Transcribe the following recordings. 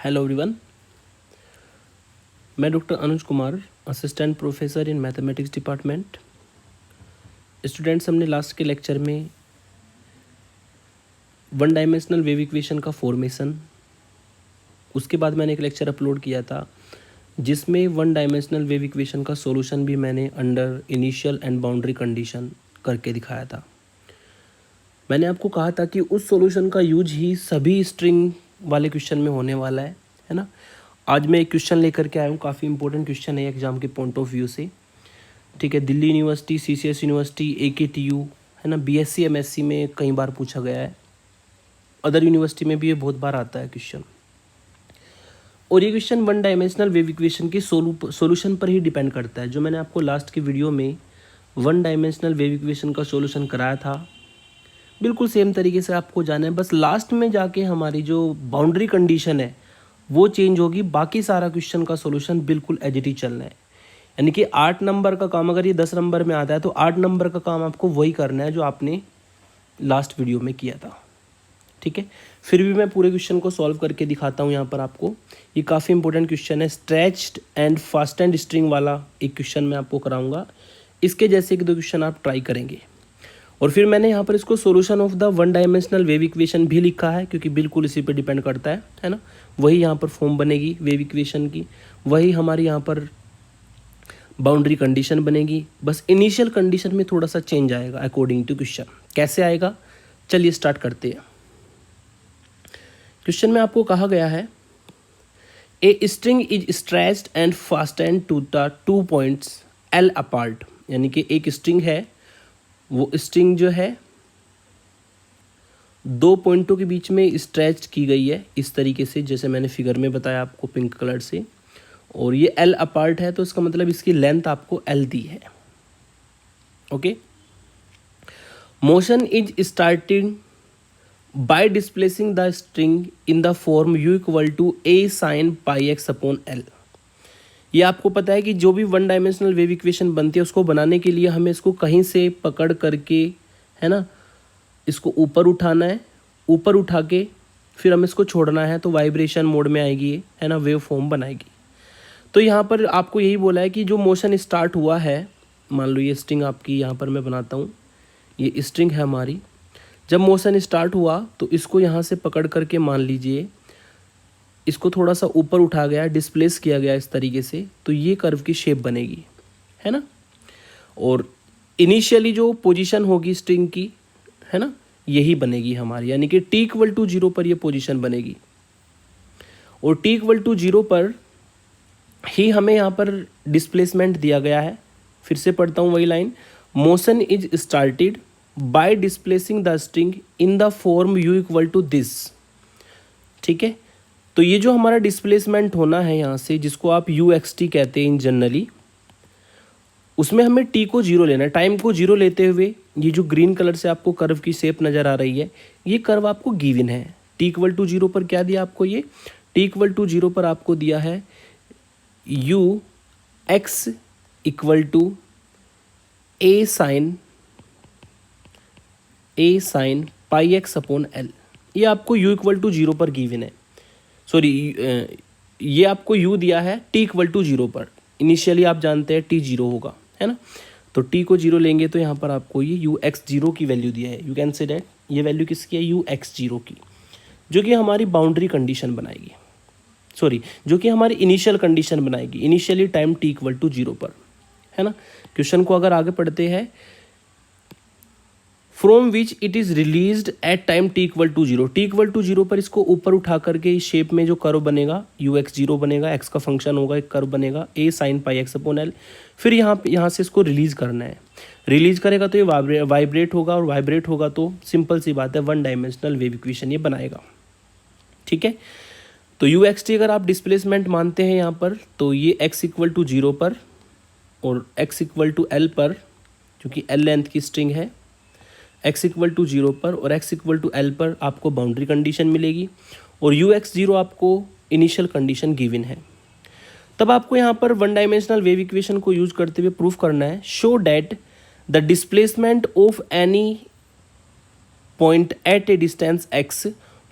Hello everyone, मैं doctor Anuj Kumar, assistant professor in mathematics department. Students, हमने last के lecture में वन डायमेंशनल वेव इक्वेशन का फॉर्मेशन, उसके बाद मैंने एक लेक्चर अपलोड किया था जिसमें वन डायमेंशनल वेव इक्वेशन का सॉल्यूशन भी मैंने under initial and boundary condition करके दिखाया था। मैंने आपको कहा था कि उस सॉल्यूशन का यूज ही सभी स्ट्रिंग वाले क्वेश्चन में होने वाला है ना। आज मैं एक क्वेश्चन लेकर के आया हूँ, काफ़ी इंपॉर्टेंट क्वेश्चन है एग्जाम के पॉइंट ऑफ व्यू से। ठीक है, Delhi university, CCS university, AKTU है ना, BSc MSc में कई बार पूछा गया है, अदर यूनिवर्सिटी में भी ये बहुत बार आता है क्वेश्चन। और ये question one dimensional wave equation के सॉल्यूशन पर ही डिपेंड करता है। जो मैंने आपको लास्ट की वीडियो में वन डायमेंशनल वेव इक्वेशन का सॉल्यूशन कराया था, बिल्कुल सेम तरीके से आपको जाना है। बस लास्ट में जाके हमारी जो बाउंड्री कंडीशन है वो चेंज होगी, बाकी सारा क्वेश्चन का सॉल्यूशन बिल्कुल एज इट इज चलना है। यानी कि 8 नंबर का काम अगर ये 10 नंबर में आता है तो 8 नंबर का काम आपको वही करना है जो आपने लास्ट वीडियो में किया था। ठीक है, फिर भी मैं पूरे क्वेश्चन को सॉल्व करके दिखाता हूँ यहाँ पर आपको। ये काफ़ी इंपॉर्टेंट क्वेश्चन है, स्ट्रेच्ड एंड फास्टेंड स्ट्रिंग वाला एक क्वेश्चन मैं आपको कराऊंगा। इसके जैसे एक दो क्वेश्चन आप ट्राई करेंगे। और फिर मैंने यहाँ पर इसको solution of the one dimensional wave equation भी लिखा है, क्योंकि बिल्कुल इसी पे डिपेंड करता है ना। वही यहाँ पर फॉर्म बनेगी वेव इक्वेशन की, वही हमारी यहाँ पर बाउंड्री कंडीशन बनेगी। बस इनिशियल कंडीशन में थोड़ा सा चेंज आएगा अकॉर्डिंग टू क्वेश्चन। कैसे आएगा, चलिए स्टार्ट करते हैं। क्वेश्चन में आपको कहा गया है, a string is stretched and fastened to the 2 points L apart. यानी कि एक स्ट्रिंग है, वो स्ट्रिंग जो है 2 पॉइंटों के बीच में स्ट्रेच की गई है इस तरीके से, जैसे मैंने फिगर में बताया आपको पिंक कलर से। और ये L अपार्ट है तो इसका मतलब इसकी लेंथ आपको L दी है। Okay, motion is starting by displacing the string in the form U = A sin πx/L। ये आपको पता है कि जो भी वन डायमेंशनल वेव इक्वेशन बनती है उसको बनाने के लिए हमें इसको कहीं से पकड़ करके, है ना, इसको ऊपर उठाना है। ऊपर उठा के फिर हमें इसको छोड़ना है तो वाइब्रेशन मोड में आएगी, है ना, वेव फॉर्म बनाएगी। तो यहाँ पर आपको यही बोला है कि जो मोशन स्टार्ट हुआ है, मान लो ये स्ट्रिंग आपकी यहाँ पर मैं बनाता हूँ, ये स्ट्रिंग है हमारी। जब मोशन स्टार्ट हुआ तो इसको यहाँ से पकड़ करके मान लीजिए इसको थोड़ा सा ऊपर उठा गया, डिस्प्लेस किया गया इस तरीके से, तो ये कर्व की शेप बनेगी, है ना। और इनिशियली जो पोजीशन होगी स्ट्रिंग की, है ना, यही बनेगी हमारी। यानी कि t = 0 पर ये पोजीशन बनेगी। और t = 0 पर ही हमें यहाँ पर डिस्प्लेसमेंट दिया गया है। फिर से पढ़ता हूँ वही line, motion is started by displacing the string in the form U = this. ठीक है, तो ये जो हमारा डिस्प्लेसमेंट होना है यहाँ से, जिसको आप UXT कहते हैं इन जनरली, उसमें हमें t को 0 लेना है। टाइम को 0 लेते हुए ये जो ग्रीन कलर से आपको कर्व की शेप नज़र आ रही है, ये कर्व आपको गिवन है। t = 0 पर क्या दिया आपको, ये t = 0 पर आपको दिया है UX = A sin πx/L। ये आपको U = 0 पर गिवन है। सॉरी, ये आपको U दिया है t = 0 पर। इनिशियली आप जानते हैं t 0 होगा, है ना। तो t को 0 लेंगे तो यहाँ पर आपको ये UX0 की वैल्यू दिया है। यू कैन से दैट ये वैल्यू किसकी है, UX0 की, जो कि हमारी बाउंड्री कंडीशन बनाएगी। सॉरी, जो कि हमारी इनिशियल कंडीशन बनाएगी, इनिशियली टाइम t = 0 पर, है ना। क्वेश्चन को अगर आगे पढ़ते हैं, from which it is released at time t = 0। t = 0 पर इसको ऊपर उठा करके इस शेप में जो कर्व बनेगा UX0 बनेगा, x का फंक्शन होगा, एक कर्व बनेगा A sin πx/L। फिर यहाँ से इसको रिलीज करना है। रिलीज करेगा तो ये वाइब्रेट होगा, और वाइब्रेट होगा तो सिंपल सी बात है वन डायमेंशनल वेव इक्वेशन ये बनाएगा। ठीक है, तो UXT अगर आप डिस्प्लेसमेंट मानते हैं यहाँ पर, तो ये x = 0 पर और x = L पर, क्योंकि L लेंथ की स्ट्रिंग है, x = 0 पर और x = L पर आपको बाउंड्री कंडीशन मिलेगी, और UX0 आपको इनिशियल कंडीशन गिवन है। तब आपको यहाँ पर वन डायमेंशनल वेव इक्वेशन को यूज करते हुए प्रूफ करना है, show that the displacement of any point at a distance x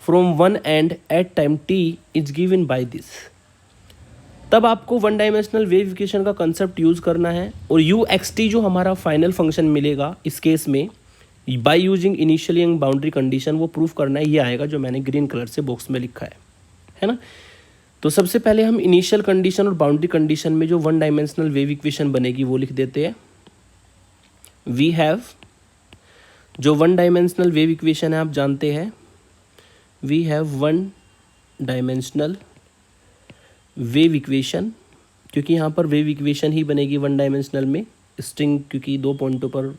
from one end at time t is given by this, तब आपको वन डायमेंशनल वेव इक्वेशन का concept use करना है। और यू एक्स टी जो हमारा फाइनल फंक्शन मिलेगा इस केस में by using initially and boundary condition, वो प्रूफ करना है। ये आएगा जो मैंने ग्रीन कलर से बॉक्स में लिखा है ना। तो सबसे पहले हम इनिशियल कंडीशन और बाउंड्री कंडीशन में जो वन डायमेंशनल वेव इक्वेशन बनेगी वो लिख देते हैं। वी हैव, जो वन डायमेंशनल वेव इक्वेशन है आप जानते हैं, we have one dimensional wave equation, क्योंकि यहाँ पर वेव इक्वेशन ही बनेगी वन डायमेंशनल में, स्ट्रिंग क्योंकि 2 पॉइंटों पर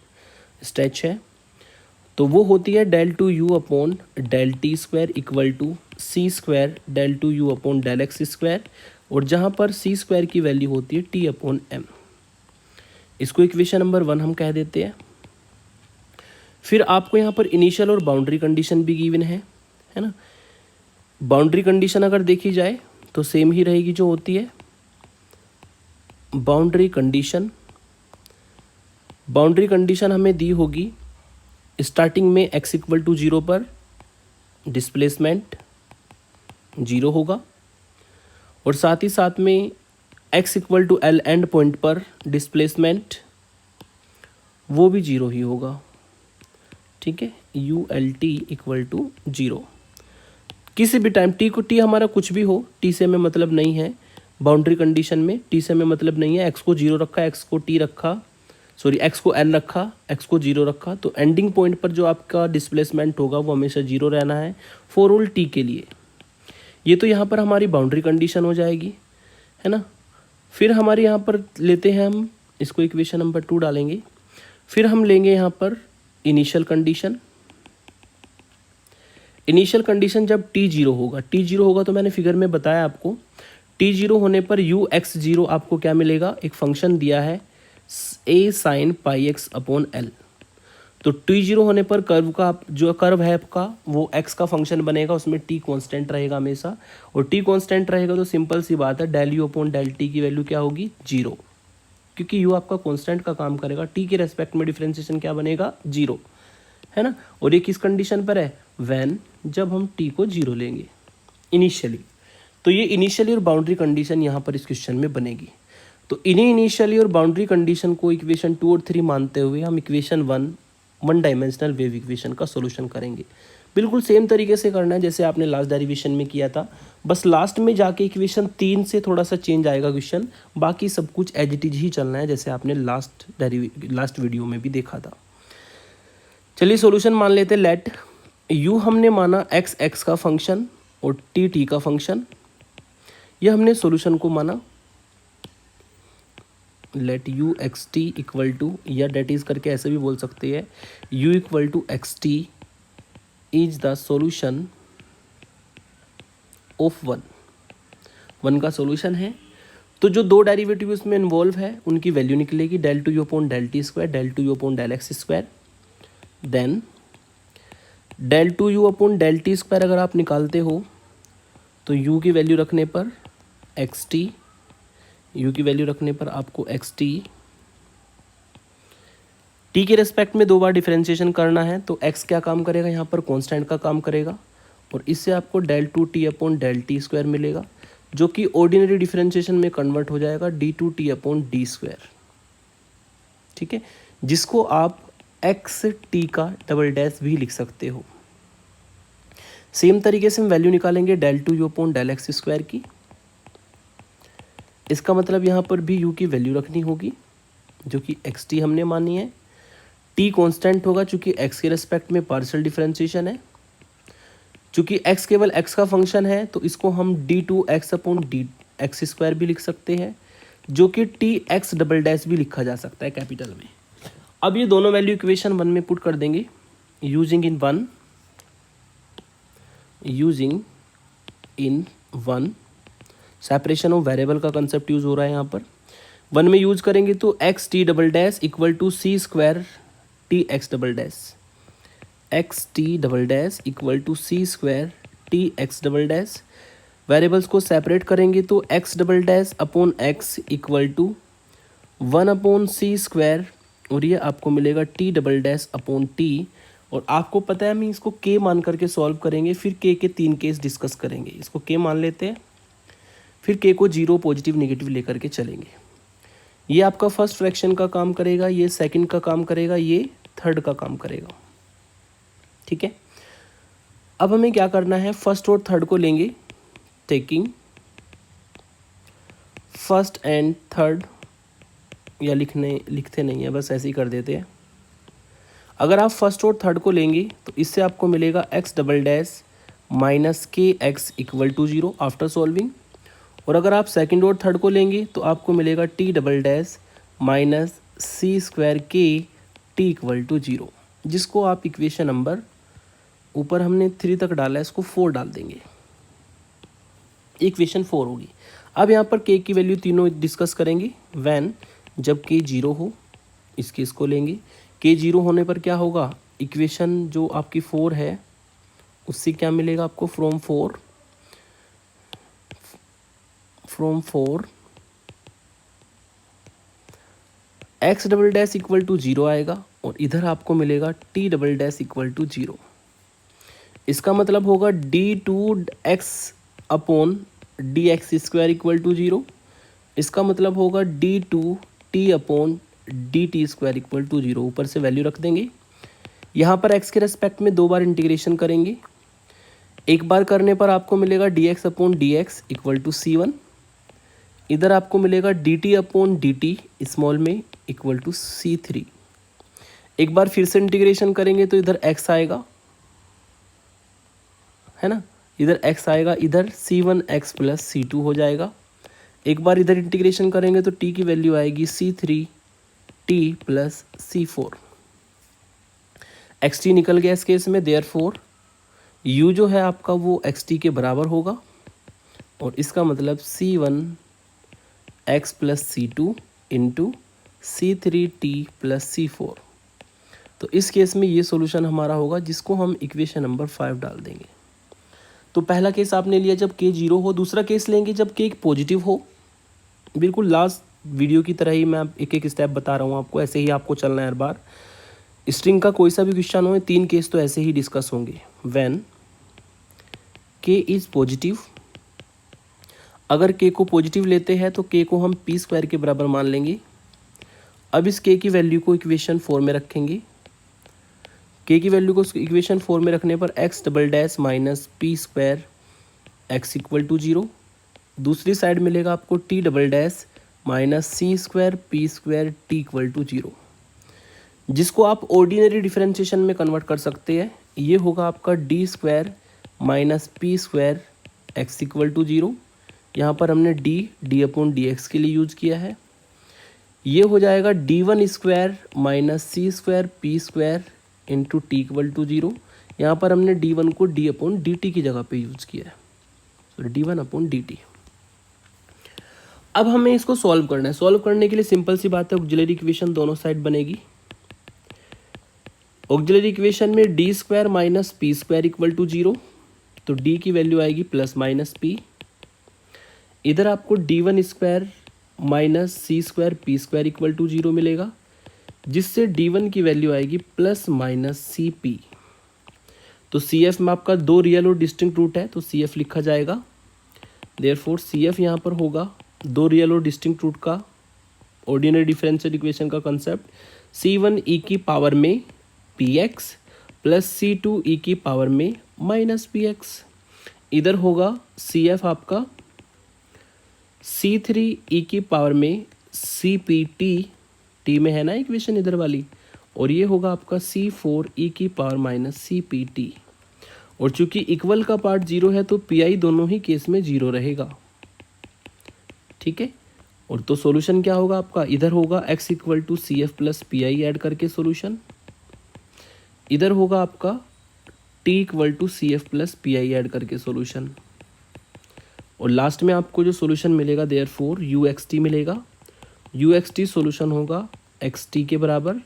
स्ट्रेच है। तो वो होती है del two u upon del t square equal to c square del two u upon del x square, और जहाँ पर सी स्क्वायर की वैल्यू होती है टी अपॉन एम। इसको इक्वेशन नंबर 1 हम कह देते हैं। फिर आपको यहाँ पर इनिशियल और बाउंड्री कंडीशन भी गिवन है ना। बाउंड्री कंडीशन अगर देखी जाए तो सेम ही रहेगी जो होती है बाउंड्री कंडीशन। बाउंड्री कंडीशन हमें दी होगी स्टार्टिंग में x इक्वल टू 0 पर डिस्प्लेसमेंट 0 होगा, और साथ ही साथ में x equal to l and point पर डिस्प्लेसमेंट वो भी 0 ही होगा। ठीक है, u l t equal to 0 किसी भी टाइम टी को, टी हमारा कुछ भी हो, टी से हमें मतलब नहीं है। बाउंड्री कंडीशन में टी से हमें मतलब नहीं है। एक्स को 0 रखा, एक्स को टी रखा, सॉरी एक्स को एल रखा, एक्स को 0 रखा, तो एंडिंग पॉइंट पर जो आपका डिस्प्लेसमेंट होगा वो हमेशा 0 रहना है फॉर ऑल टी के लिए। ये तो यहाँ पर हमारी बाउंड्री कंडीशन हो जाएगी, है ना। फिर हमारे यहाँ पर लेते हैं हम इसको, इक्वेशन नंबर 2 डालेंगे। फिर हम लेंगे यहाँ पर इनिशियल कंडीशन। इनिशियल कंडीशन जब टी 0 होगा, टी 0 होगा तो मैंने फिगर में बताया आपको, टी 0 होने पर यू एक्स 0 आपको क्या मिलेगा, एक फंक्शन दिया है a sine pi x upon L. तो टी 0 होने पर कर्व का जो कर्व है आपका वो एक्स का फंक्शन बनेगा, उसमें टी कांस्टेंट रहेगा हमेशा, और टी कांस्टेंट रहेगा तो सिंपल सी बात है del u upon del t की वैल्यू क्या होगी 0, क्योंकि यू आपका कांस्टेंट का काम करेगा। टी के रेस्पेक्ट में डिफरेंशिएशन क्या बनेगा 0, है ना। और ये किस कंडीशन पर है, व्हेन, जब हम टी को 0 लेंगे इनिशियली। तो ये इनिशियली और बाउंड्री कंडीशन यहाँ पर इस क्वेश्चन में बनेगी। तो इन्हीं इनिशियली और बाउंड्री कंडीशन को इक्वेशन 2 और 3 मानते हुए हम equation 1 one dimensional wave equation का सॉल्यूशन करेंगे। बिल्कुल सेम तरीके से करना है जैसे आपने लास्ट डेरिवेशन में किया था, बस लास्ट में जाके इक्वेशन 3 से थोड़ा सा चेंज आएगा क्वेश्चन, बाकी सब कुछ एज इट इज ही चलना है जैसे आपने लास्ट वीडियो में भी देखा था। चलिए सॉल्यूशन मान लेते हैं। लेट यू हमने माना एक्स एक्स का फंक्शन और टी टी का फंक्शन, यह हमने सॉल्यूशन को माना। Let u x t equal to, या डेट इज करके ऐसे भी बोल सकते हैं, u equal to x t is the solution of one का सॉल्यूशन है। तो जो 2 डेरिवेटिव उसमें इन्वॉल्व है उनकी वैल्यू निकलेगी del two u upon del t square del two u upon del x square. Then del two u upon del t square अगर आप निकालते हो तो यू की वैल्यू रखने पर एक्स टी, यू की वैल्यू रखने पर आपको एक्स टी, टी के रेस्पेक्ट में 2 बार डिफरेंशिएशन करना है तो एक्स क्या काम करेगा यहाँ पर, कांस्टेंट का काम करेगा, और इससे आपको del two t upon del t square मिलेगा जो कि ऑर्डिनरी डिफरेंशिएशन में कन्वर्ट हो जाएगा d two t upon d square. ठीक है, जिसको आप एक्स टी का डबल डैश भी लिख सकते हो। सेम तरीके से हम वैल्यू निकालेंगे del two u upon del x square की। इसका मतलब यहाँ पर भी u की वैल्यू रखनी होगी जो कि एक्स टी हमने मानी है। t कांस्टेंट होगा चूंकि x के रेस्पेक्ट में पार्शियल डिफरेंशिएशन है। चूंकि x केवल x का फंक्शन है तो इसको हम d two x upon d x square भी लिख सकते हैं, जो कि टी एक्स डबल डैश भी लिखा जा सकता है कैपिटल में। अब ये दोनों वैल्यू इक्वेशन 1 में पुट कर देंगे using in one separation of variable का कंसेप्ट यूज हो रहा है यहाँ पर। 1 में यूज करेंगे तो x t double dash equal to c square t x double dash, x t double dash equal to c square t x double dash. Variables को सेपरेट करेंगे तो x double dash upon x equal to 1 upon c square, और ये आपको मिलेगा t double dash upon t, और आपको पता है हम इसको के मान करके सॉल्व करेंगे, फिर के 3 केस डिस्कस करेंगे। इसको के मान लेते हैं, फिर के को 0 पॉजिटिव नेगेटिव लेकर के चलेंगे। ये आपका फर्स्ट फ्रैक्शन का काम करेगा, ये सेकंड का काम करेगा, ये थर्ड का काम करेगा। ठीक है, अब हमें क्या करना है, फर्स्ट और थर्ड को लेंगे, टेकिंग फर्स्ट एंड थर्ड, या लिखते नहीं है, बस ऐसे ही कर देते हैं। अगर आप फर्स्ट और थर्ड को लेंगे तो इससे आपको मिलेगा x double dash minus k x equal to 0 after solving. और अगर आप सेकंड और थर्ड को लेंगे तो आपको मिलेगा t double dash minus c square के टी इक्वल टू 0, जिसको आप इक्वेशन नंबर, ऊपर हमने 3 तक डाला है, इसको 4 डाल देंगे, इक्वेशन 4 होगी। अब यहाँ पर के की वैल्यू तीनों डिस्कस करेंगे। व्हेन, जब के 0 हो, इस केस को लेंगे। के 0 होने पर क्या होगा, इक्वेशन जो आपकी 4 है उससे क्या मिलेगा आपको, from four x double dash equal to 0 आएगा, और इधर आपको मिलेगा t double dash equal to 0। इसका मतलब होगा d2x upon d x square equal to 0। इसका मतलब होगा d2t upon d t square equal to 0। ऊपर से वैल्यू रख देंगे। यहाँ पर x के रेस्पेक्ट में 2 बार इंटीग्रेशन करेंगे। एक बार करने पर आपको मिलेगा dx upon d x equal to c1। इधर आपको मिलेगा dt अपॉन dt स्मॉल में इक्वल टू c3। एक बार फिर से इंटीग्रेशन करेंगे तो इधर x आएगा, है ना, इधर x आएगा, इधर c1x प्लस c2 हो जाएगा। एक बार इधर इंटीग्रेशन करेंगे तो t की वैल्यू आएगी c3t प्लस c4। xt निकल गया इस केस में, देयरफॉर u जो है आपका वो xt के बराबर होगा, और इसका मतलब c1x plus c2 into c3t plus c4। तो इस केस में ये सॉल्यूशन हमारा होगा, जिसको हम इक्वेशन नंबर 5 डाल देंगे। तो पहला केस आपने लिया जब के 0 हो, दूसरा केस लेंगे जब के पॉजिटिव हो। बिल्कुल लास्ट वीडियो की तरह ही मैं एक एक स्टेप बता रहा हूँ आपको, ऐसे ही आपको चलना है हर बार। स्ट्रिंग का कोई सा भी क्वेश्चन हो, 3 केस तो ऐसे ही डिस्कस होंगे। व्हेन के इज़ पॉजिटिव, अगर के को पॉजिटिव लेते हैं तो के को हम पी स्क्वायर के बराबर मान लेंगे। अब इस के की वैल्यू को इक्वेशन 4 में रखेंगे। के की वैल्यू को इक्वेशन 4 में रखने पर x double dash minus p square x equal to 0। दूसरी साइड मिलेगा आपको t double dash minus c square p square t equal to 0, जिसको आप ऑर्डिनरी डिफरेंशिएशन में कन्वर्ट कर सकते हैं। ये होगा आपका d square minus p square x equal to 0। यहाँ पर हमने डी अपॉन डी एक्स के लिए यूज किया है। ये हो जाएगा d1 square minus c square p square into t equal to 0। यहाँ पर हमने d1 को d अपॉन डी टी की जगह पे यूज किया है, तो d1 अपॉन डी टी। अब हमें इसको सॉल्व करना है। सॉल्व करने के लिए सिंपल सी बात है, ऑक्सिलरी इक्वेशन दोनों साइड बनेगी। ऑक्सिलरी इक्वेशन में d square minus p square equal to 0, तो d की वैल्यू आएगी प्लस माइनस p। इधर आपको d1 square minus c square p square equal to 0 मिलेगा, जिससे d1 की वैल्यू आएगी प्लस माइनस सी पी। तो सी एफ में आपका 2 रियल और डिस्टिंक्ट रूट है, तो सी एफ लिखा जाएगा। देयरफॉर सी एफ यहाँ पर होगा 2 रियल और डिस्टिंक्ट रूट का ऑर्डिनरी डिफरेंशियल इक्वेशन का कंसेप्ट, c1 e की पावर में px प्लस c2 e की पावर में माइनस px। इधर होगा cf आपका c3 e की पावर में cpt, t में है ना इक्वेशन इधर वाली, और ये होगा आपका c4 e की पावर माइनस cpt। और चूंकि इक्वल का पार्ट 0 है तो pi दोनों ही केस में 0 रहेगा। ठीक है, और तो सॉल्यूशन क्या होगा आपका, इधर होगा x equal to c f plus p i add करके सॉल्यूशन, इधर होगा आपका t equal to c f plus p i add करके सॉल्यूशन, और लास्ट में आपको जो सॉल्यूशन मिलेगा देयरफॉर यू एक्स टी मिलेगा। यू एक्स टी सॉल्यूशन होगा एक्स टी के बराबर,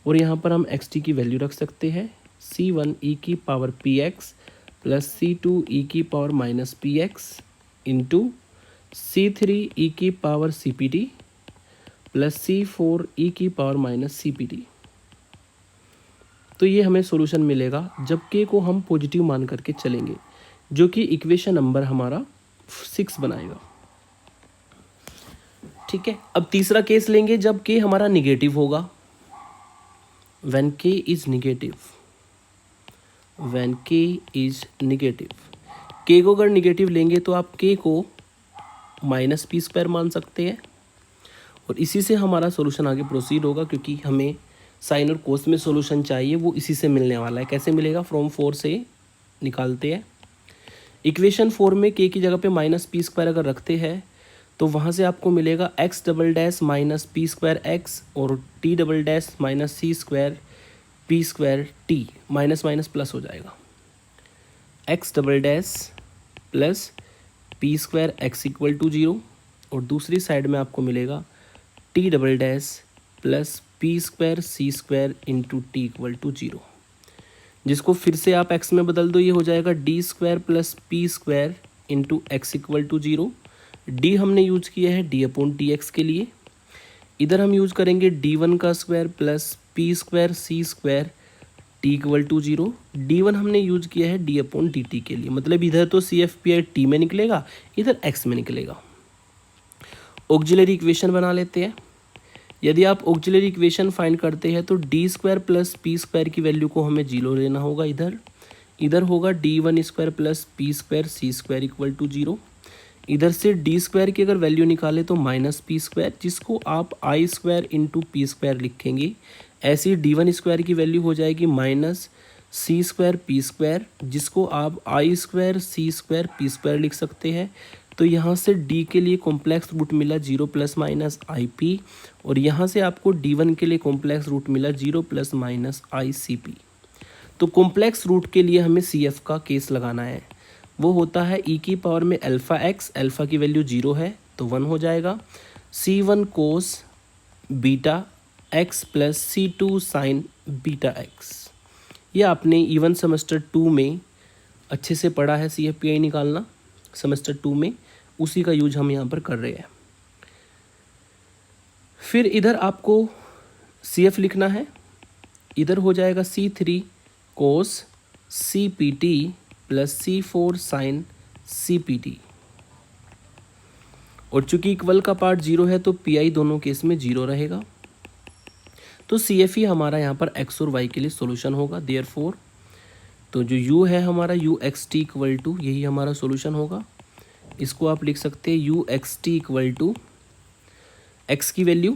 और यहाँ पर हम एक्स टी की वैल्यू रख सकते हैं c1 e की power px plus c2 e की power minus px into c3 e की power cpt plus c4 e की पावर माइनस cpt। तो ये हमें सॉल्यूशन मिलेगा जब k को हम पॉजिटिव मान करके चलेंगे, जो कि इक्वेशन नंबर हमारा 6 बनाएगा। ठीक है, अब तीसरा केस लेंगे जब k हमारा निगेटिव होगा, when k is negative, when k is negative. k को अगर निगेटिव लेंगे तो आप k को -p² मान सकते हैं, और इसी से हमारा सॉल्यूशन आगे प्रोसीड होगा, क्योंकि हमें साइन और कोस में सॉल्यूशन चाहिए, वो इसी से मिलने वाला है। कैसे मिलेगा? फ्रॉम 4 से निकालते हैं। इक्वेशन 4 में k की जगह पे -p² अगर रखते हैं तो वहाँ से आपको मिलेगा x double dash minus p²x और t double dash minus c² p² t, minus minus plus हो जाएगा, x double dash plus p²x equal to 0, और दूसरी साइड में आपको मिलेगा t double dash plus p² c² into t equal to 0, जिसको फिर से आप x में बदल दो, ये हो जाएगा d² plus p² into x equal to 0। d हमने यूज किया है d/dx के लिए, इधर हम यूज करेंगे d1 का square plus p² c² t equal to 0। d1 हमने यूज किया है d/dt के लिए, मतलब इधर तो CFPI t में निकलेगा, इधर x में निकलेगा। ऑक्सिलरी इक्वेशन बना लेते हैं। यदि आप ऑक्सिलरी इक्वेशन फाइंड करते हैं तो d² प्लस p² की वैल्यू को हमें 0 लेना होगा, इधर होगा d1² plus p² c² equal to 0। इधर से d² की अगर वैल्यू निकाले तो -p², जिसको आप i² इंटू p² लिखेंगे। ऐसी d1² की वैल्यू हो जाएगी -c² p², जिसको आप i² c² p² लिख सकते हैं। तो यहाँ से d के लिए कॉम्प्लेक्स रूट मिला 0 प्लस माइनस IP, और यहाँ से आपको d1 के लिए कॉम्प्लेक्स रूट मिला 0 प्लस माइनस ICP। तो कॉम्प्लेक्स रूट के लिए हमें CF का केस लगाना है, वो होता है e की पावर में अल्फ़ा x, अल्फ़ा की वैल्यू 0 है तो 1 हो जाएगा, C1 cos beta x plus C2 sign beta x। ये आपने इवन सेमेस्टर 2 में अच्छे से पढ़ा है, CFPI निकालना सेमेस्टर 2 में, उसी का यूज हम यहाँ पर कर रहे हैं। फिर इधर आपको CF लिखना है, इधर हो जाएगा C3 cos CPT plus C4 sine CPT, और चूंकि इक्वल का पार्ट 0 है तो PI दोनों केस में 0 रहेगा। तो CF ही हमारा यहाँ पर x और y के लिए सॉल्यूशन होगा। देयरफॉर तो जो u है हमारा uxt इक्वल टू, यही हमारा सॉल्यूशन होगा। इसको आप लिख सकते हैं uxt इक्वल टू x की वैल्यू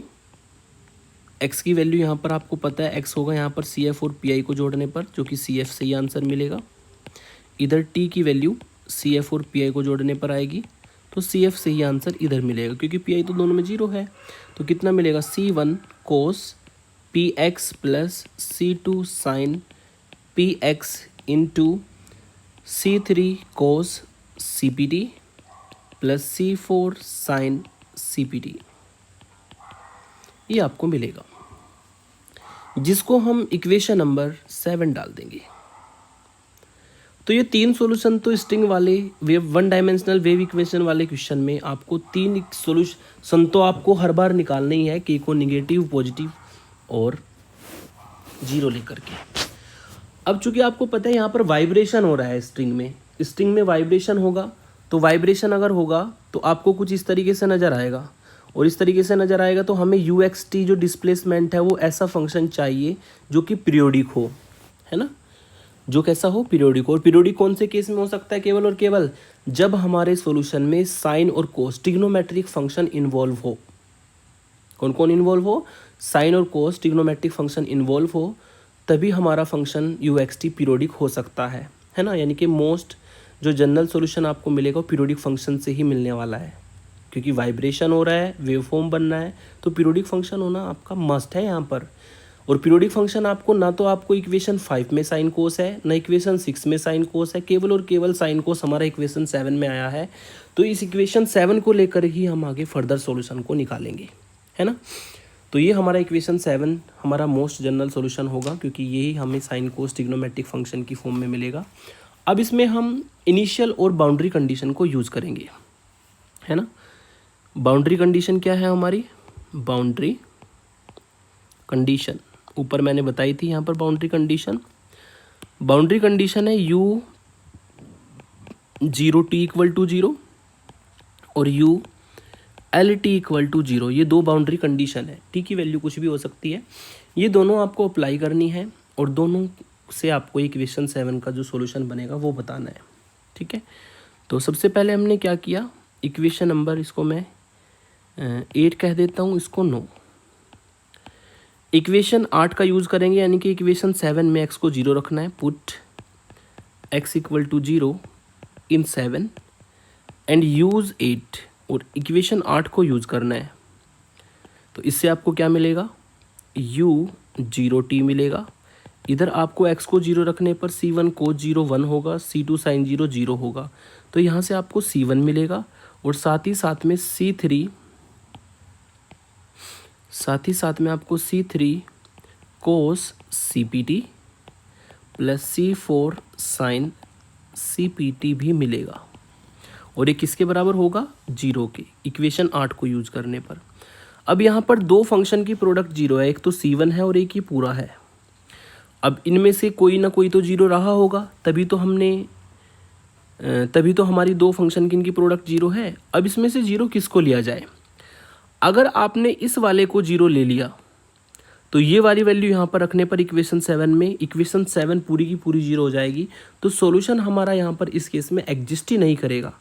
यहाँ पर आपको पता है x होगा यहाँ पर CF और PI को जोड़ने पर, जो कि CF से ही आंसर मिलेगा। इधर t की वैल्यू CF और PI को जोड़ने पर आएगी, तो CF से ही आंसर इधर मिलेगा, क्योंकि PI तो दोनों में 0 है। तो कितना मिलेगा? C1 cos PX plus C2 sine PX into C3 cos CPT plus C4 sine CPT, ये आपको मिलेगा, जिसको हम इक्वेशन नंबर 7 डाल देंगे। तो ये 3 सॉल्यूशन तो स्ट्रिंग वाले वेव 1 डायमेंशनल वेव इक्वेशन वाले क्वेश्चन में आपको 3 सॉल्यूशन तो आपको हर बार निकालना ही है, k को निगेटिव, पॉजिटिव और 0 लेकर के। अब चूंकि आपको पता है यहाँ पर वाइब्रेशन हो रहा है स्ट्रिंग में वाइब्रेशन होगा, तो वाइब्रेशन अगर होगा तो आपको कुछ इस तरीके से नज़र आएगा, और इस तरीके से नज़र आएगा तो हमें uxt जो डिस्प्लेसमेंट है वो ऐसा फंक्शन चाहिए जो कि पीरियोडिक हो, है ना, जो कैसा हो? पीरियोडिक हो। और पीरियोडिक कौन से केस में हो सकता है? केवल और केवल जब हमारे सॉल्यूशन में साइन और कोस ट्रिग्नोमेट्रिक फंक्शन इन्वॉल्व हो। कौन कौन इन्वॉल्व हो? साइन और कोस ट्रिग्नोमेट्रिक फंक्शन इन्वॉल्व हो, तभी हमारा फंक्शन uxt पीरियोडिक हो सकता है ना। यानी कि मोस्ट जो जनरल सॉल्यूशन आपको मिलेगा वो पीरियोडिक फंक्शन से ही मिलने वाला है, क्योंकि वाइब्रेशन हो रहा है, वेव फॉर्म बनना है, तो पीरियोडिक फंक्शन होना आपका मस्ट है यहाँ पर। और पीरियोडिक फंक्शन आपको ना तो आपको इक्वेशन 5 में साइन कोस है, ना इक्वेशन 6 में साइन कोस है, केवल और केवल साइन कोस हमारा इक्वेशन 7 में आया है। तो इस इक्वेशन 7 को लेकर ही हम आगे फर्दर सॉल्यूशन को निकालेंगे, है ना। तो ये हमारा इक्वेशन 7 हमारा मोस्ट जनरल सॉल्यूशन होगा, क्योंकि यही हमें साइन कोस ट्रिग्नोमेट्रिक फंक्शन की फॉर्म में मिलेगा। अब इसमें हम इनिशियल और बाउंड्री कंडीशन को यूज़ करेंगे, है ना। बाउंड्री कंडीशन क्या है हमारी? बाउंड्री कंडीशन ऊपर मैंने बताई थी यहाँ पर बाउंड्री कंडीशन है u 0t इक्वल टू 0 और u LT इक्वल टू 0। ये दो बाउंड्री कंडीशन है। t की वैल्यू कुछ भी हो सकती है, ये दोनों आपको अप्लाई करनी है और दोनों से आपको इक्वेशन 7 का जो सॉल्यूशन बनेगा वो बताना है। ठीक है, तो सबसे पहले हमने क्या किया, इक्वेशन नंबर इसको मैं 8 कह देता हूँ, इसको 9। इक्वेशन 8 का यूज़ करेंगे, यानी कि इक्वेशन 7 में x को 0 रखना है। Put x equal to 0 in 7 and use 8, और इक्वेशन 8 को यूज़ करना है। तो इससे आपको क्या मिलेगा, u 0t मिलेगा। इधर आपको x को 0 रखने पर c1 cos 0 1 होगा, c2 sin 0 0 होगा, तो यहाँ से आपको c1 मिलेगा। और साथ ही साथ में आपको c3 cos cpt plus c4 sin cpt भी मिलेगा, और ये किसके बराबर होगा, 0 के, इक्वेशन 8 को यूज करने पर। अब यहाँ पर दो फंक्शन की प्रोडक्ट 0 है, एक तो c1 है और एक ही पूरा है। अब इनमें से कोई ना कोई तो 0 रहा होगा, तभी तो हमारी दो फंक्शन की इनकी प्रोडक्ट 0 है। अब इसमें से 0 किसको लिया जाए, अगर आपने इस वाले को 0 ले लिया तो ये वाली वैल्यू यहाँ पर रखने पर इक्वेशन 7 पूरी की पूरी 0 हो जाएगी। तो सॉल्यूशन हमारा यहाँ पर इस केस में एग्जिस्ट ही नहीं करेगा।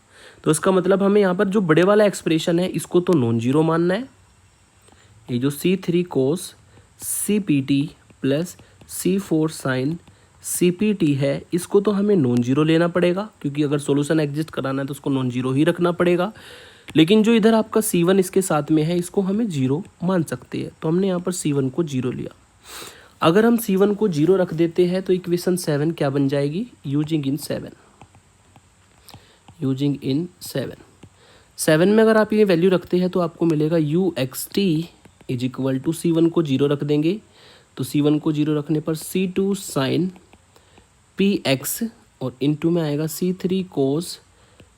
तो इसका मतलब हमें यहाँ पर जो बड़े वाला एक्सप्रेशन है इसको तो नॉन जीरो मानना है। ये जो c3 cos cpt plus c4 sin cpt है, इसको तो हमें नॉन जीरो लेना पड़ेगा, क्योंकि अगर सॉल्यूशन एग्जिस्ट कराना है तो उसको नॉन जीरो ही रखना पड़ेगा। लेकिन जो इधर आपका c1 इसके साथ में है, इसको हमें 0 मान सकते हैं, तो हमने यहाँ पर c1 को 0 लिया। अगर हम c1 को 0 रख देते हैं तो इक्वेशन 7 क्या बन जाएगी, यूजिंग इन 7 में अगर आप ये वैल्यू रखते हैं तो आपको मिलेगा uxt is equal to c1 को 0 रख देंगे, तो c1 को 0 रखने पर c2 sin px और इनटू में आएगा c3 cos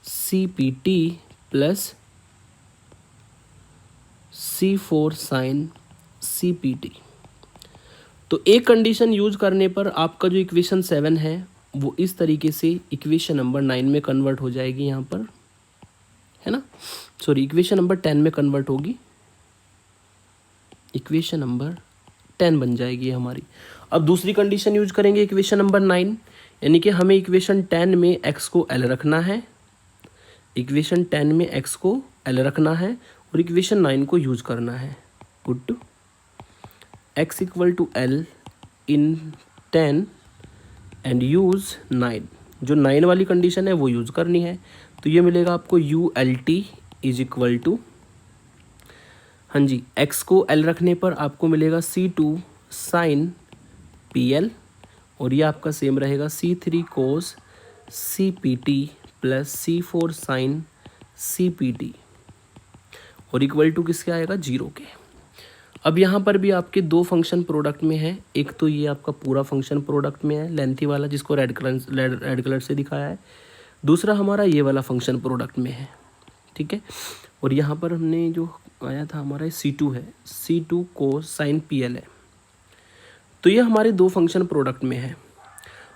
cpt plus c4 sin cpt। तो एक कंडीशन यूज करने पर आपका जो इक्वेशन 7 है वो इस तरीके से इक्वेशन नंबर 9 में कन्वर्ट हो जाएगी, यहाँ पर है ना, सॉरी इक्वेशन नंबर 10 में कन्वर्ट होगी, इक्वेशन नंबर 10 बन जाएगी हमारी। अब दूसरी कंडीशन यूज करेंगे इक्वेशन नंबर 9, यानी कि हमें इक्वेशन 10 में x को l रखना है, इक्वेशन 10 में x को l रखना है और इक्वेशन 9 को यूज करना है। Put x equal to l in 10 and use 9, जो 9 वाली कंडीशन है वो यूज करनी है। तो ये मिलेगा आपको ULT इज इक्वल टू, हाँ जी, x को l रखने पर आपको मिलेगा c2 sin PL और ये आपका सेम रहेगा c3 cos CPT plus c4 sin CPT और इक्वल टू किसके आएगा, 0 के। अब यहाँ पर भी आपके दो फंक्शन प्रोडक्ट में है, एक तो ये आपका पूरा फंक्शन प्रोडक्ट में है लेंथी वाला जिसको रेड कलर से दिखाया है, दूसरा हमारा ये वाला फंक्शन प्रोडक्ट में है, ठीक है। और यहाँ पर हमने जो आया था हमारा c2 है, c2 cos sin PL है। तो ये हमारे दो फंक्शन प्रोडक्ट में है।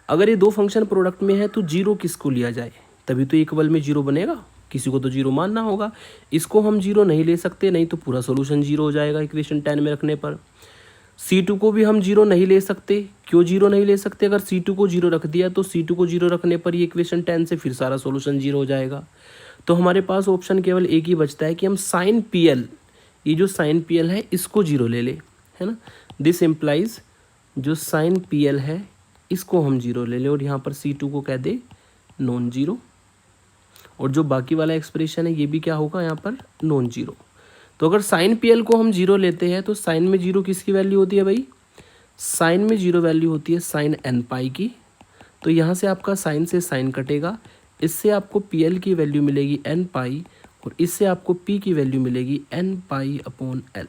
अगर ये दो फंक्शन प्रोडक्ट में है तो 0 किसको लिया जाए, तभी तो इक्वल में 0 बनेगा, किसी को तो 0 मानना होगा। इसको हम 0 नहीं ले सकते, नहीं तो पूरा सॉल्यूशन 0 हो जाएगा इक्वेशन 10 में रखने पर। c2 को भी हम 0 नहीं ले सकते, क्यों 0 नहीं ले सकते, अगर c2 को 0 रख दिया तो c2 को 0 रखने पर ये इक्वेशन 10 से फिर सारा सॉल्यूशन 0 हो जाएगा। तो हमारे पास ऑप्शन केवल एक ही बचता है कि हम sin PL, ये जो sin PL है इसको 0 ले ले, है ना। दिस इम्प्लाइज जो sin PL है इसको हम 0 ले ले और यहाँ पर c2 को कह दे नॉन जीरो, और जो बाकी वाला एक्सप्रेशन है ये भी क्या होगा यहाँ पर नॉन जीरो। तो अगर sin PL को हम 0 लेते हैं तो साइन में 0 किसकी वैल्यू होती है भाई, साइन में 0 वैल्यू होती है sin n पाई की। तो यहाँ से आपका साइन से साइन कटेगा, इससे आपको PL की वैल्यू मिलेगी n पाई और इससे आपको P की वैल्यू मिलेगी n पाई अपॉन L,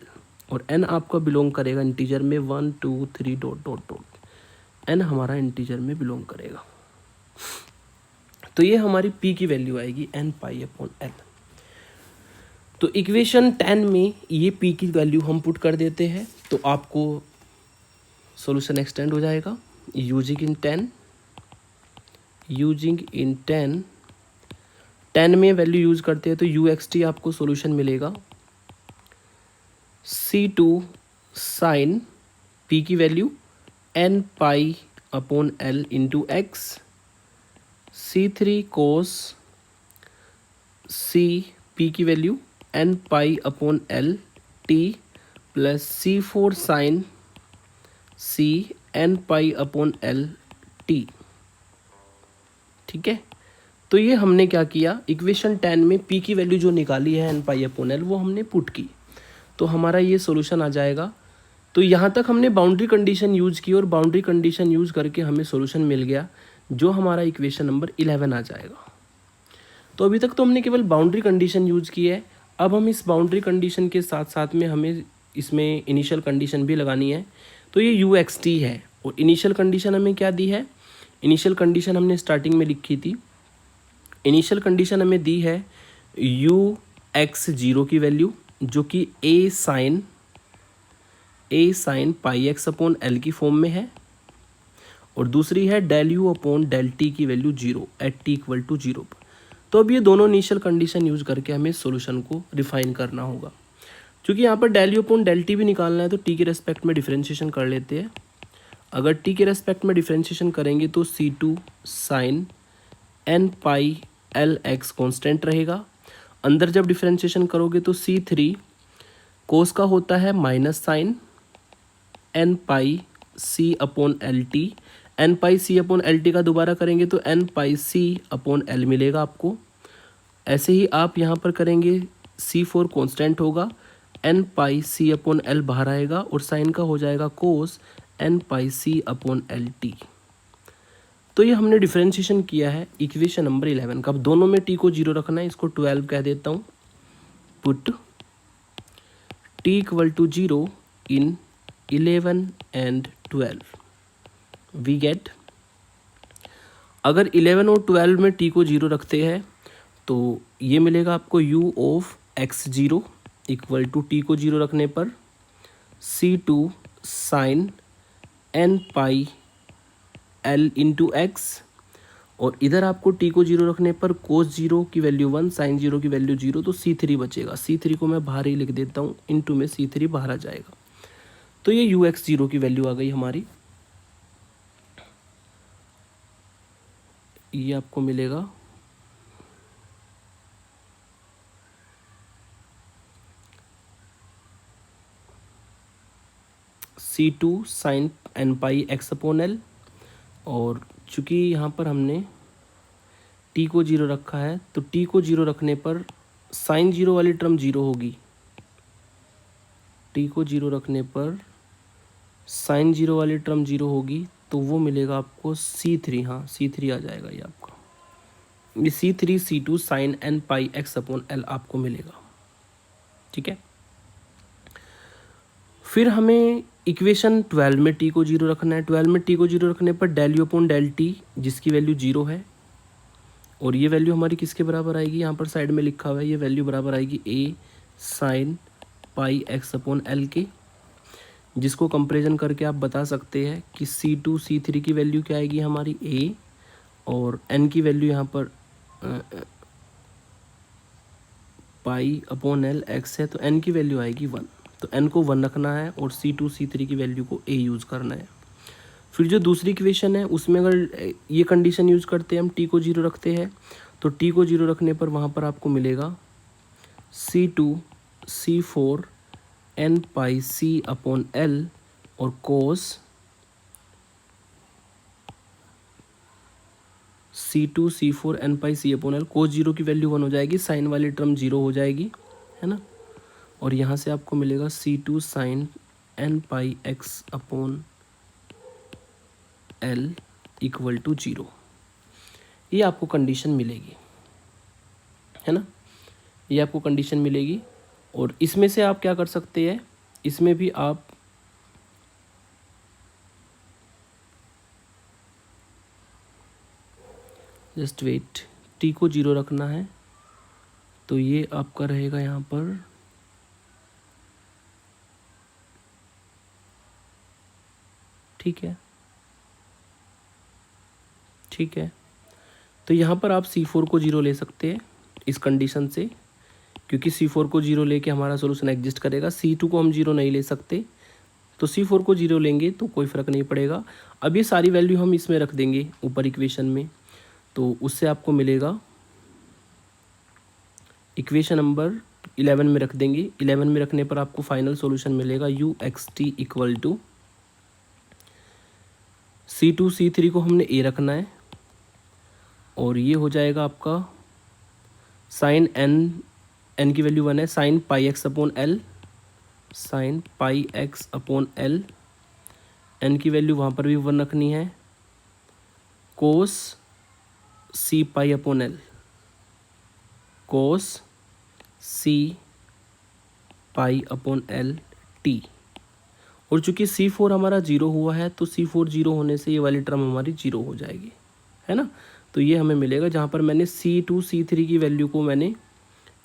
और n आपका बिलोंग करेगा इंटीजर में 1 2 3 डॉट डॉट डॉट, n हमारा इंटीजर में बिलोंग करेगा। तो ये हमारी P की वैल्यू आएगी n पाई अपॉन L। तो इक्वेशन 10 में ये P की वैल्यू हम पुट कर देते हैं तो आपको सॉल्यूशन एक्सटेंड हो जाएगा। यूजिंग इन 10 में वैल्यू यूज करते हैं तो UXT आपको सॉल्यूशन मिलेगा C2 साइन P की value n pi upon L into x, C3 cos C P की value n pi upon L T plus C4 sine C n pi upon L T। ठीक है, तो ये हमने क्या किया, इक्वेशन 10 में P की वैल्यू जो निकाली है n पाई अपॉन L वो हमने पुट की, तो हमारा ये सॉल्यूशन आ जाएगा। तो यहाँ तक हमने बाउंड्री कंडीशन यूज़ की और बाउंड्री कंडीशन यूज़ करके हमें सॉल्यूशन मिल गया जो हमारा इक्वेशन नंबर 11 आ जाएगा। तो अभी तक तो हमने केवल बाउंड्री कंडीशन यूज़ की है। अब हम इस बाउंड्री कंडीशन के साथ साथ में हमें इसमें इनिशियल कंडीशन भी लगानी है। तो ये UXT है और इनिशियल कंडीशन हमें क्या दी है, इनिशियल कंडीशन हमने स्टार्टिंग में लिखी थी। इनिशियल कंडीशन हमें दी है UX0 की वैल्यू जो कि A sine pi x upon L की फॉर्म में है, और दूसरी है del U upon del T की value 0 at T equal to 0 पर। तो अब ये दोनों इनिशियल कंडीशन यूज करके हमें सॉल्यूशन को रिफाइन करना होगा। क्योंकि यहाँ पर del U upon del T भी निकालना है तो T के रेस्पेक्ट में डिफरेंशिएशन कर लेते हैं। अगर T के रेस्पेक्ट में डिफरेंशिएशन करेंगे तो C2 sine n pi L x constant रहेगा। अंदर जब डिफरेंशिएशन करोगे तो C3 कोस का होता है minus sine n pi C upon L t, n pi C upon L t का दोबारा करेंगे तो n pi C upon L मिलेगा आपको। ऐसे ही आप यहाँ पर करेंगे C4 कॉन्स्टेंट होगा, n pi C upon L बाहर आएगा और साइन का हो जाएगा कोस n pi C upon L T. तो ये हमने डिफरेंशिएशन किया है इक्वेशन नंबर 11 का। अब दोनों में t को 0 रखना है, इसको 12 कह देता हूँ। Put t equal to 0 in 11 and 12 we get, अगर 11 और 12 में t को 0 रखते हैं तो ये मिलेगा आपको u of x0 equal to t को 0 रखने पर C2 sine n pi L into x, और इधर आपको t को 0 रखने पर कोस 0 की वैल्यू 1 साइन 0 की वैल्यू 0, तो C3 बचेगा। C3 को मैं बाहर ही लिख देता हूँ, इनटू में C3 बाहर आ जाएगा। तो ये UX0 की वैल्यू आ गई हमारी। ये आपको मिलेगा C2 साइन n पाई एक्स अपॉन L, और चूँकि यहाँ पर हमने t को 0 रखा है तो t को 0 रखने पर साइन 0 वाली टर्म 0 होगी। t को 0 रखने पर साइन 0 वाली टर्म 0 होगी, तो वो मिलेगा आपको C3। हाँ, C3 आ जाएगा ये आपका, ये C3 C2 साइन n पाई एक्स अपॉन L आपको मिलेगा। ठीक है, फिर हमें इक्वेशन 12 में t को 0 रखना है। 12 में t को 0 रखने पर del U upon del T जिसकी वैल्यू 0 है, और ये वैल्यू हमारी किसके बराबर आएगी, यहाँ पर साइड में लिखा हुआ है, ये वैल्यू बराबर आएगी A sine pi x upon L के, जिसको कंपेरिजन करके आप बता सकते हैं कि C2 C3 की वैल्यू क्या आएगी हमारी A, और n की वैल्यू यहाँ पर पाई अपॉन L x है तो n की वैल्यू आएगी 1, तो n को 1 रखना है और C2 C3 की वैल्यू को A यूज़ करना है। फिर जो दूसरी इक्वेशन है उसमें अगर ये कंडीशन यूज़ करते हैं, हम t को 0 रखते हैं, तो t को 0 रखने पर वहाँ पर आपको मिलेगा C2 C4 n pi C upon L और कोस C2 C4 n pi C upon L, कोस 0 की वैल्यू 1 हो जाएगी, साइन वाली टर्म 0 हो जाएगी, है ना। और यहाँ से आपको मिलेगा C2 sine n pi x upon L equal to 0। ये आपको कंडीशन मिलेगी, है ना, ये आपको कंडीशन मिलेगी। और इसमें से आप क्या कर सकते हैं, इसमें भी आप जस्ट वेट, t को 0 रखना है तो ये आपका रहेगा यहाँ पर ठीक है, ठीक है। तो यहाँ पर आप C4 को 0 ले सकते हैं इस कंडीशन से, क्योंकि C4 को 0 लेके हमारा सोल्यूशन एग्जिस्ट करेगा। C2 को हम 0 नहीं ले सकते, तो C4 को 0 लेंगे तो कोई फ़र्क नहीं पड़ेगा। अब ये सारी वैल्यू हम इसमें रख देंगे ऊपर इक्वेशन में, तो उससे आपको मिलेगा इक्वेशन नंबर 11 में रख देंगे। 11 में रखने पर आपको फाइनल सॉल्यूशन मिलेगा UXT equal to C2 C3 को हमने A रखना है, और ये हो जाएगा आपका साइन n की वैल्यू 1 है, sign pi x upon L, sign pi x upon L, n की वैल्यू वहाँ पर भी 1 रखनी है, कोस C पाई अपॉन एल, कोस C pi upon L T. और चूंकि C4 हमारा 0 हुआ है, तो C4 0 होने से ये वाली टर्म हमारी 0 हो जाएगी, है ना। तो ये हमें मिलेगा, जहाँ पर मैंने C2 C3 की वैल्यू को मैंने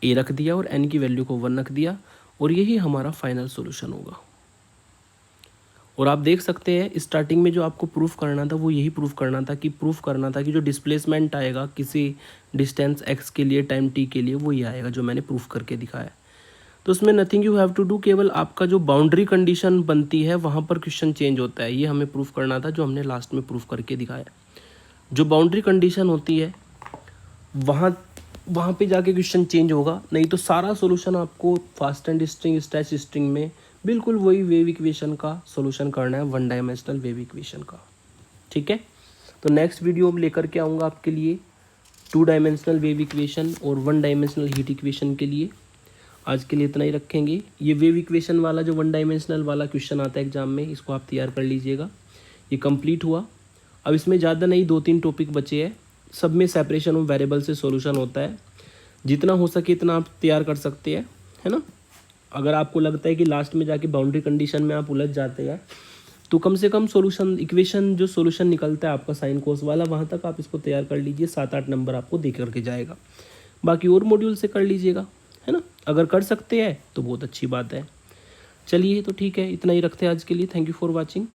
A रख दिया और n की वैल्यू को 1 रख दिया, और यही हमारा फाइनल सॉल्यूशन होगा। और आप देख सकते हैं स्टार्टिंग में जो आपको प्रूफ करना था वो यही प्रूफ करना था कि जो डिस्प्लेसमेंट आएगा किसी डिस्टेंस x के लिए टाइम t के लिए, वो ये आएगा जो मैंने प्रूफ करके दिखाया। तो उसमें nothing you have to do, केवल आपका जो बाउंड्री कंडीशन बनती है वहाँ पर क्वेश्चन चेंज होता है, ये हमें प्रूफ करना था जो हमने लास्ट में प्रूफ करके दिखाया। जो बाउंड्री कंडीशन होती है वहाँ पे जाके क्वेश्चन चेंज होगा, नहीं तो सारा सॉल्यूशन आपको fast and string stretch string में बिल्कुल वही वेव इक्वेशन का सॉल्यूशन करना है, 1 डायमेंशनल वेव इक्वेशन का। ठीक है, तो नेक्स्ट वीडियो में लेकर के आऊँगा आपके लिए 2 डायमेंशनल वेव इक्वेशन और 1 डायमेंशनल हीट इक्वेशन के लिए। आज के लिए इतना ही रखेंगे। ये वेव इक्वेशन वाला जो 1 डायमेंशनल वाला क्वेश्चन आता है एग्जाम में, इसको आप तैयार कर लीजिएगा। ये कंप्लीट हुआ। अब इसमें ज़्यादा नहीं, 2-3 टॉपिक बचे हैं, सब में सेपरेशन ऑफ वेरिएबल से सॉल्यूशन होता है। जितना हो सके इतना आप तैयार कर सकते हैं, है ना। अगर आपको लगता है कि लास्ट में जाके बाउंड्री कंडीशन में आप उलझ जाते हैं, तो कम से कम सॉल्यूशन इक्वेशन जो सॉल्यूशन निकलता है आपका साइन कोस वाला, वहाँ तक आप इसको तैयार कर लीजिए। 7-8 नंबर आपको दे करके जाएगा। बाकी और मॉड्यूल से कर लीजिएगा, है ना। अगर कर सकते हैं तो बहुत अच्छी बात है। चलिए, तो ठीक है, इतना ही रखते हैं आज के लिए। Thank you for watching.